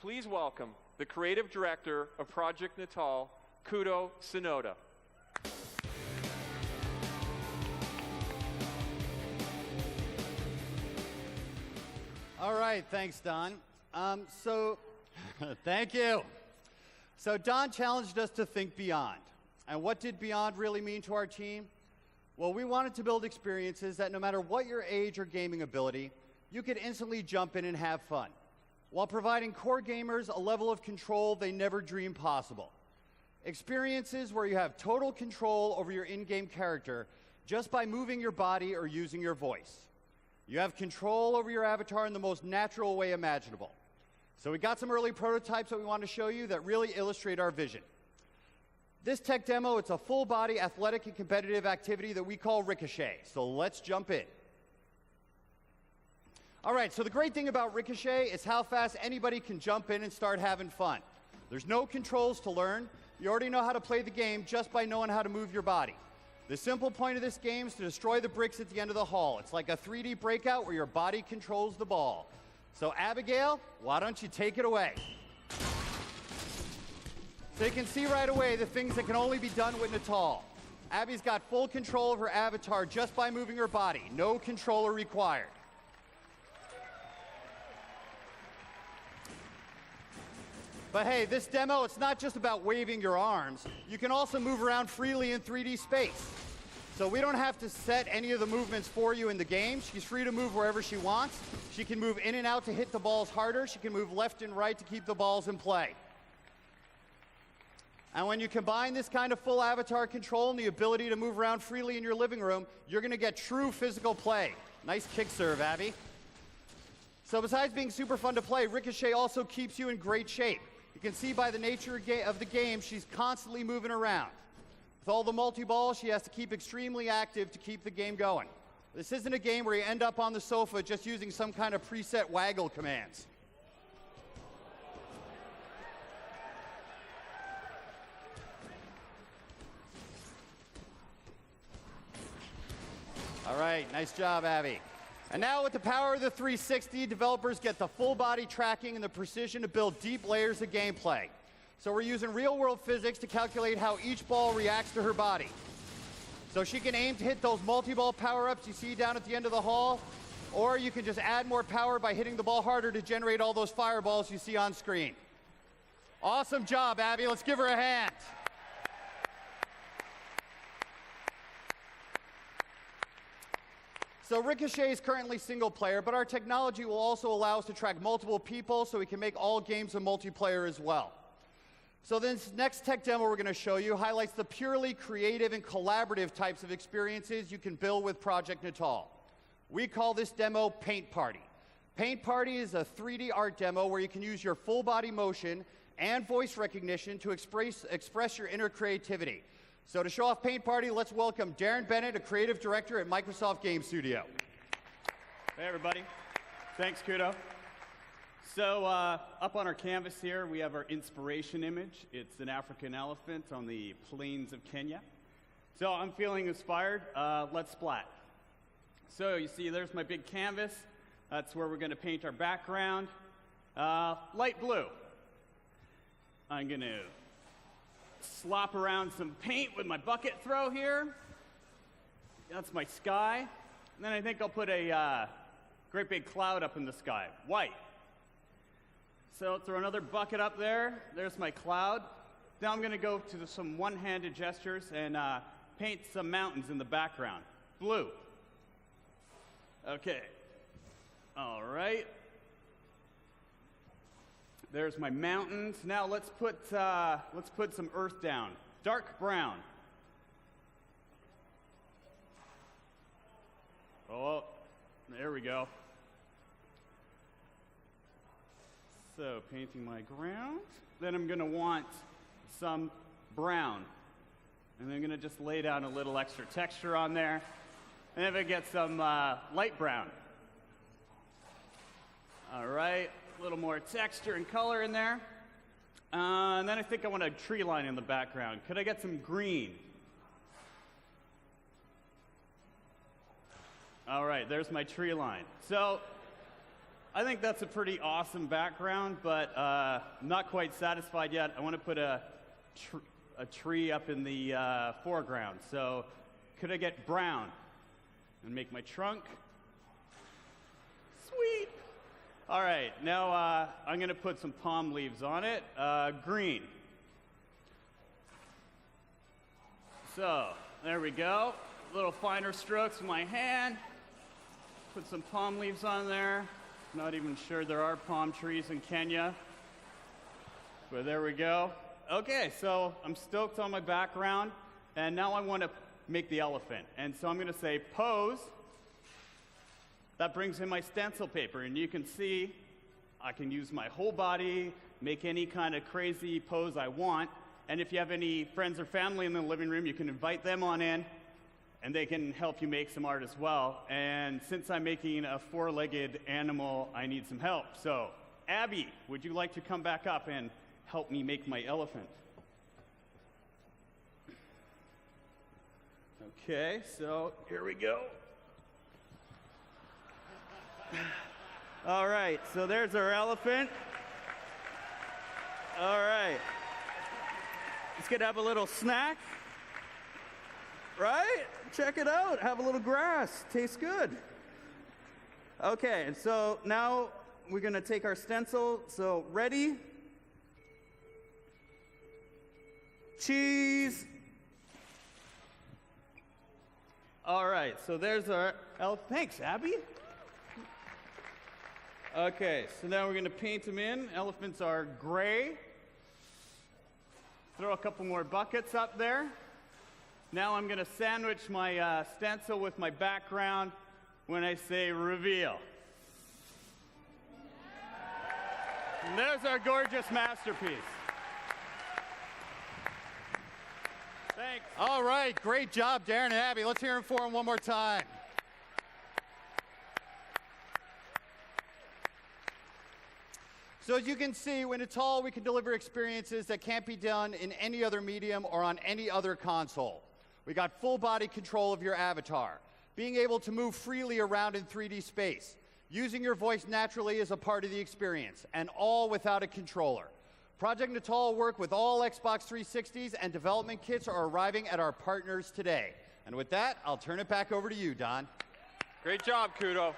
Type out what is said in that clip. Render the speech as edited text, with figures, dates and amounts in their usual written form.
Please welcome the creative director of Project Natal, Kudo Sonoda. All right, thanks, Don. Thank you. So Don challenged us to think beyond. And what did beyond really mean to our team? Well, we wanted to build experiences that no matter what your age or gaming ability, you could instantly jump in and have fun, while providing core gamers a level of control they never dreamed possible. Experiences where you have total control over your in-game character just by moving your body or using your voice. You have control over your avatar in the most natural way imaginable. So we got some early prototypes that we want to show you that really illustrate our vision. This tech demo, it's a full-body athletic and competitive activity that we call Ricochet. So let's jump in. All right, so the great thing about Ricochet is how fast anybody can jump in and start having fun. There's no controls to learn. You already know how to play the game just by knowing how to move your body. The simple point of this game is to destroy the bricks at the end of the hall. It's like a 3D breakout where your body controls the ball. So Abigail, why don't you take it away? So you can see right away the things that can only be done with Natal. Abby's got full control of her avatar just by moving her body. No controller required. But hey, this demo, it's not just about waving your arms. You can also move around freely in 3D space. So we don't have to set any of the movements for you in the game. She's free to move wherever she wants. She can move in and out to hit the balls harder. She can move left and right to keep the balls in play. And when you combine this kind of full avatar control and the ability to move around freely in your living room, you're going to get true physical play. Nice kick serve, Abby. So besides being super fun to play, Ricochet also keeps you in great shape. You can see by the nature of the game, she's constantly moving around. With all the multi-balls, she has to keep extremely active to keep the game going. This isn't a game where you end up on the sofa just using some kind of preset waggle commands. All right, nice job, Abby. And now with the power of the 360, developers get the full body tracking and the precision to build deep layers of gameplay. So we're using real-world physics to calculate how each ball reacts to her body. So she can aim to hit those multi-ball power-ups you see down at the end of the hall, or you can just add more power by hitting the ball harder to generate all those fireballs you see on screen. Awesome job, Abby. Let's give her a hand. So Ricochet is currently single player, but our technology will also allow us to track multiple people so we can make all games a multiplayer as well. So this next tech demo we're going to show you highlights the purely creative and collaborative types of experiences you can build with Project Natal. We call this demo Paint Party. Paint Party is a 3D art demo where you can use your full body motion and voice recognition to express your inner creativity. So to show off Paint Party, let's welcome Darren Bennett, a creative director at Microsoft Game Studio. Hey, everybody. Thanks, Kudo. So up on our canvas here, we have our inspiration image. It's an African elephant on the plains of Kenya. So I'm feeling inspired. Let's splat. So you see, there's my big canvas. That's where we're going to paint our background. Light blue. I'm going to slop around some paint with my bucket throw here. That's my sky. And then I think I'll put a great big cloud up in the sky, white. So throw another bucket up there. There's my cloud. Now I'm going to go to some one-handed gestures and paint some mountains in the background, blue. Okay. All right. There's my mountains. Now let's put some earth down. Dark brown. Oh, there we go. So painting my ground. Then I'm going to want some brown. And I'm going to just lay down a little extra texture on there. And then I get some light brown. All right. A little more texture and color in there. And then I think I want a tree line in the background. Could I get some green? All right, there's my tree line. So I think that's a pretty awesome background, but not quite satisfied yet. I want to put a tree up in the foreground. So could I get brown and make my trunk? Sweet. All right, now I'm going to put some palm leaves on it. Green. So there we go. A little finer strokes with my hand. Put some palm leaves on there. Not even sure there are palm trees in Kenya. But there we go. Okay, so I'm stoked on my background. And now I want to make the elephant. And so I'm going to say pose. That brings in my stencil paper. And you can see I can use my whole body, make any kind of crazy pose I want. And if you have any friends or family in the living room, you can invite them on in. And they can help you make some art as well. And since I'm making a four-legged animal, I need some help. So, Abby, would you like to come back up and help me make my elephant? Okay, so here we go. All right, so there's our elephant. All right. Let's get to have a little snack. Right? Check it out. Have a little grass. Tastes good. Okay, and so now we're going to take our stencil. So ready? Cheese. All right, so there's our elephant. Thanks, Abby. Okay, so now we're going to paint them in. Elephants are gray. Throw a couple more buckets up there. Now I'm going to sandwich my stencil with my background when I say reveal. And there's our gorgeous masterpiece. Thanks. All right, great job, Darren and Abby. Let's hear them for them one more time. So as you can see, when Natal, we can deliver experiences that can't be done in any other medium or on any other console. We got full body control of your avatar, being able to move freely around in 3D space, using your voice naturally as a part of the experience, and all without a controller. Project Natal work with all Xbox 360s, and development kits are arriving at our partners today. And with that, I'll turn it back over to you, Don. Great job, Kudo.